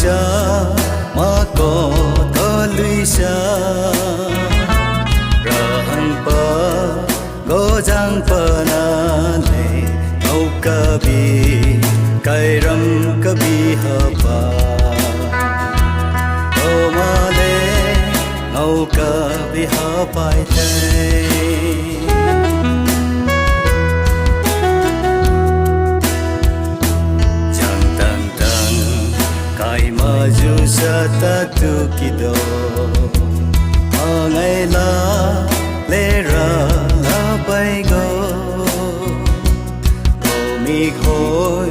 xa mà có thơ lùi xa ra hằng pa gõ giang pa na lệ ngâu ca bi cài râm ca bi ha pa ô ma lệ ngâu ca bi ha pai thay dù sa ta tu kido ngày la lê ra la bay go go mi khôi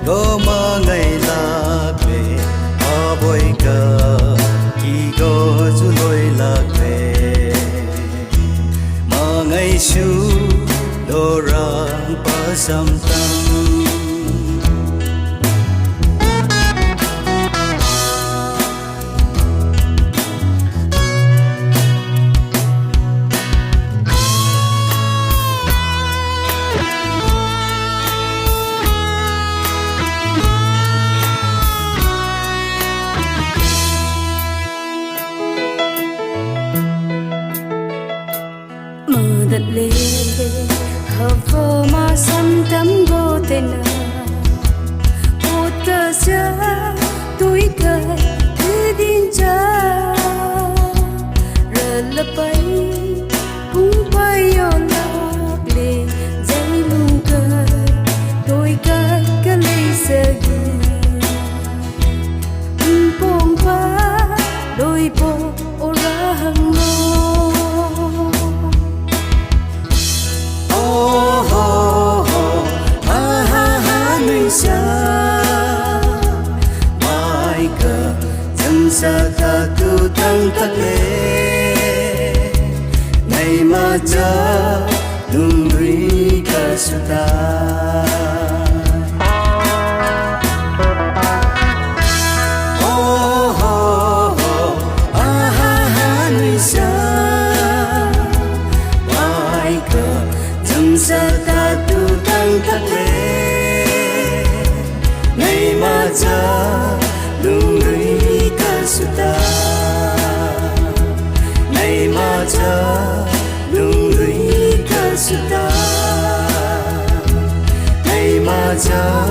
go ma ngày la về a boy ca ki go chu loi la về mà ngày su do ra pa sam tang đặt lệ hợp vô mà xăm tấm vô tên một tờ giấy túi cài thứ tin cha rồi là bay cũng bay on lạc lệ dây lung cài tôi cài cái lấy sợi bông phá đôi bộ ra hằng sa ta tu tăng tắc lệ ngày mà cha đừng đuổi cả sự ta nuôi sa mai cờ dầm sa ta tu tăng tắc lệ ngày mà cha đừng đuổi suta nay ma cha lung lui ka suta nay ma cha